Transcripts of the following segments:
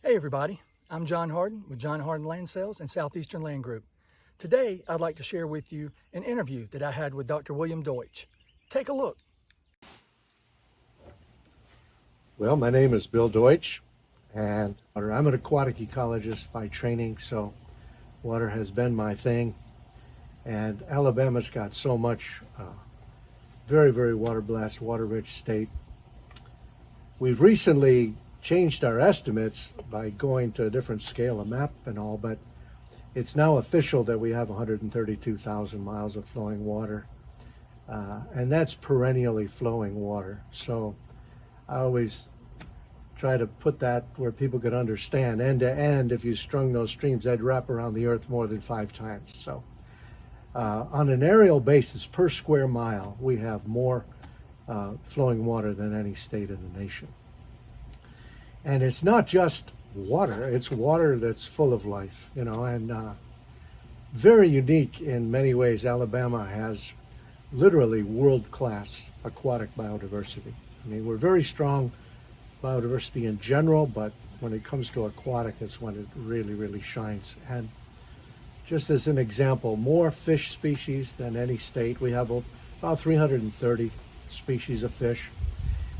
Hey everybody, I'm JohnHardin with JohnHardin Land Sales and Southeastern Land Group. Today I'd like to share with you an interview that I had with Dr. William Deutsch. Take a look. Well, my name is Bill Deutsch, and I'm an aquatic ecologist by training, so water has been my thing. And Alabama's got so much very, very water-blessed, water-rich state. We've recently changed our estimates by going to a different scale of map and all, but it's now official that we have 132,000 miles of flowing water, and that's perennially flowing water. So I always try to put that where people could understand. End to end, if you strung those streams, they'd wrap around the earth more than 5 times. So on an aerial basis, per square mile, we have more flowing water than any state in the nation. And it's not just water, it's water that's full of life, you know, and very unique in many ways. Alabama has literally world-class aquatic biodiversity. I mean, we're very strong biodiversity in general, but when it comes to aquatic, it's when it really, really shines. And just as an example, more fish species than any state. We have about 330 species of fish.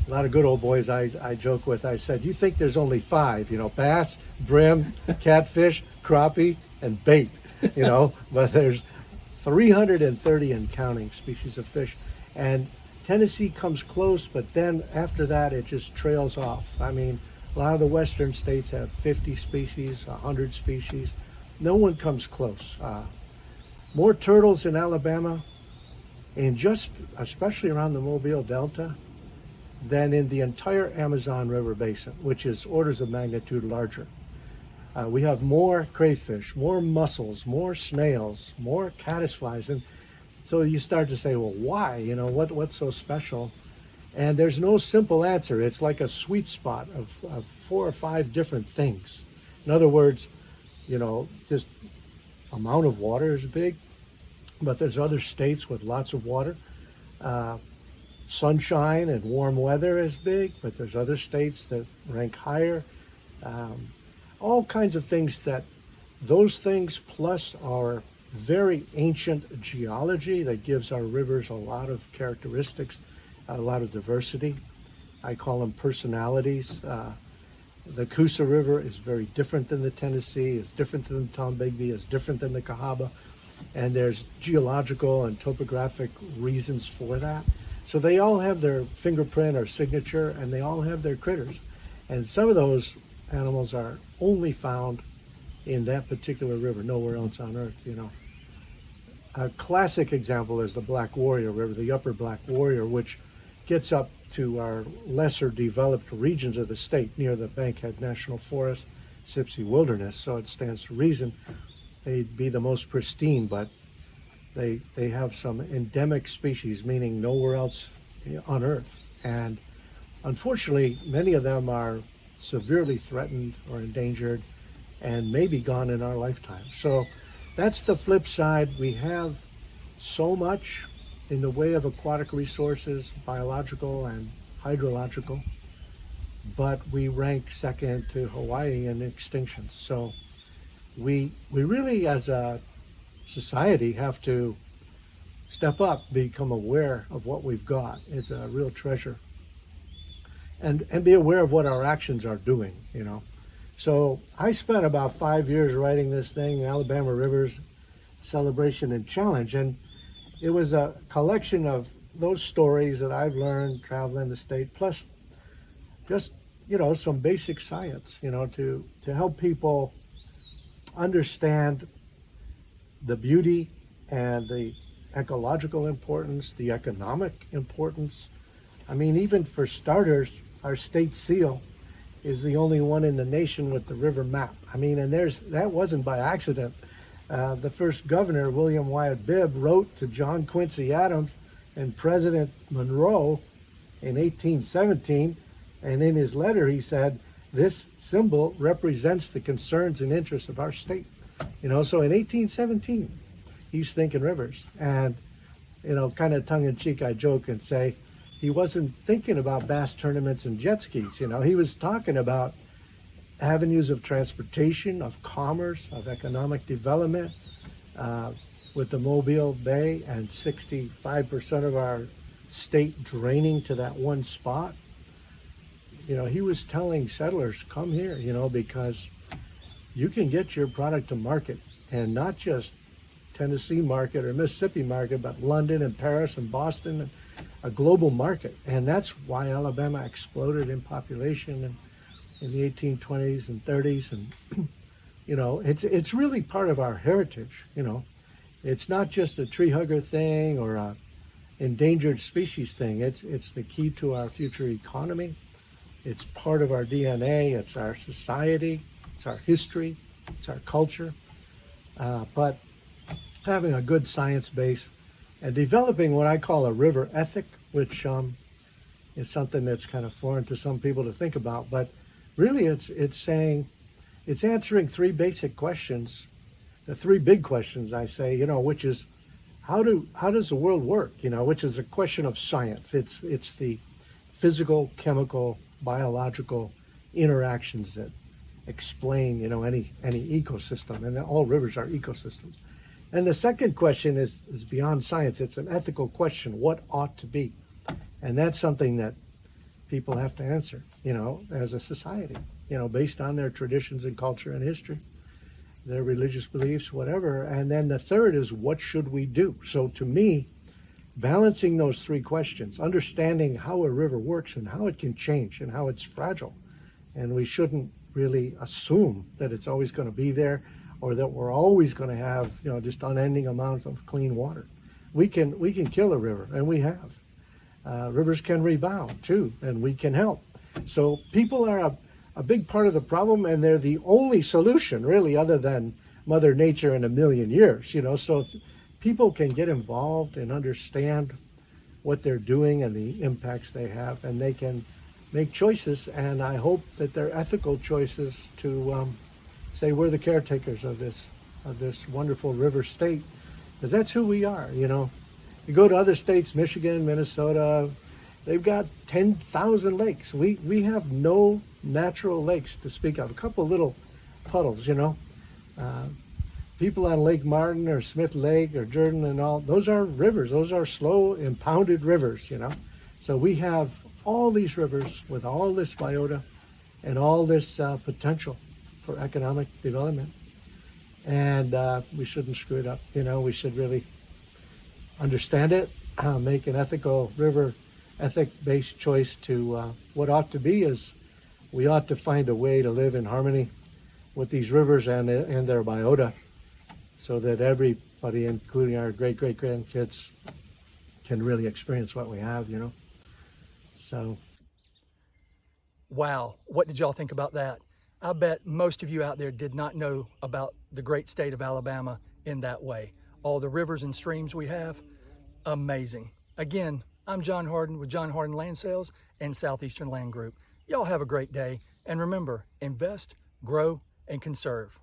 A lot of good old boys I joke with. I said, you think there's only 5, you know, bass, brim, catfish, crappie, and bait, you know, but there's 330 and counting species of fish. And Tennessee comes close, but then after that, it just trails off. I mean, a lot of the western states have 50 species, 100 species. No one comes close. More turtles in Alabama, and just especially around the Mobile Delta, than in the entire Amazon River Basin, which is orders of magnitude larger. We have more crayfish, more mussels, more snails, more caddisflies. And so you start to say, well, why? You know, what's so special? And there's no simple answer. It's like a sweet spot of 4 or 5 different things. In other words, you know, just amount of water is big, but there's other states with lots of water. Sunshine and warm weather is big, but there's other states that rank higher. All kinds of things that those things plus our very ancient geology that gives our rivers a lot of characteristics, a lot of diversity. I call them personalities. The Coosa River is very different than the Tennessee, it's different than the Tombigbee, it's different than the Cahaba, and there's geological and topographic reasons for that. So they all have their fingerprint or signature, and they all have their critters. And some of those animals are only found in that particular river, nowhere else on earth, you know. A classic example is the Black Warrior River, the upper Black Warrior, which gets up to our lesser developed regions of the state near the Bankhead National Forest, Sipsey Wilderness. So it stands to reason they'd be the most pristine, but they have some endemic species, meaning nowhere else on Earth. And unfortunately, many of them are severely threatened or endangered and may be gone in our lifetime. So that's the flip side. We have so much in the way of aquatic resources, biological and hydrological, but we rank second to Hawaii in extinction. So we really, as a society, have to step up, become aware of what we've got. It's a real treasure. And be aware of what our actions are doing, you know. So I spent about 5 years writing this thing, Alabama Rivers Celebration and Challenge, and it was a collection of those stories that I've learned traveling the state, plus just, you know, some basic science, you know, to help people understand the beauty and the ecological importance, the economic importance. I mean, even for starters, our state seal is the only one in the nation with the river map. I mean, and that wasn't by accident. The first governor, William Wyatt Bibb, wrote to John Quincy Adams and President Monroe in 1817, and in his letter he said, this symbol represents the concerns and interests of our state. You know, so in 1817, he's thinking rivers. And, you know, kind of tongue-in-cheek, I joke and say, he wasn't thinking about bass tournaments and jet skis. You know, he was talking about avenues of transportation, of commerce, of economic development, with the Mobile Bay and 65% of our state draining to that one spot. You know, he was telling settlers, come here, you know, because you can get your product to market, and not just Tennessee market or Mississippi market, but London and Paris and Boston, and a global market. And that's why Alabama exploded in population in the 1820s and 30s. And, you know, it's really part of our heritage, you know. It's not just a tree hugger thing or a endangered species thing. It's the key to our future economy. It's part of our DNA. It's our society. It's our history. It's our culture. But having a good science base and developing what I call a river ethic, which is something that's kind of foreign to some people to think about, but really it's answering three basic questions, the three big questions I say, you know, which is how does the world work, you know, which is a question of science. It's the physical, chemical, biological interactions that explain, you know, any ecosystem, and all rivers are ecosystems. And the second question is beyond science. It's an ethical question. What ought to be? And that's something that people have to answer, you know, as a society, you know, based on their traditions and culture and history, their religious beliefs, whatever. And then the third is, what should we do? So to me, balancing those three questions, understanding how a river works and how it can change and how it's fragile. And we shouldn't really assume that it's always going to be there, or that we're always going to have, you know, just unending amounts of clean water. We can kill a river, and we have. Rivers can rebound too, and we can help. So people are a big part of the problem, and they're the only solution, really, other than Mother Nature in a million years. You know, so if people can get involved and understand what they're doing and the impacts they have, and they can make choices. And I hope that they're ethical choices to say we're the caretakers of this wonderful river state, because that's who we are. You know, you go to other states, Michigan, Minnesota, they've got 10,000 lakes. We have no natural lakes to speak of. A couple little puddles, you know. People on Lake Martin or Smith Lake or Jordan and all, those are rivers. Those are slow, impounded rivers, you know. So we have all these rivers with all this biota and all this potential for economic development. And we shouldn't screw it up. You know, we should really understand it, make an ethical river ethic-based choice to what ought to be is we ought to find a way to live in harmony with these rivers and their biota, so that everybody, including our great-great-grandkids, can really experience what we have, you know. So. Wow, what did y'all think about that? I bet most of you out there did not know about the great state of Alabama in that way. All the rivers and streams we have, amazing. Again, I'm JohnHardin with JohnHardin Land Sales and Southeastern Land Group. Y'all have a great day, and remember, invest, grow, and conserve.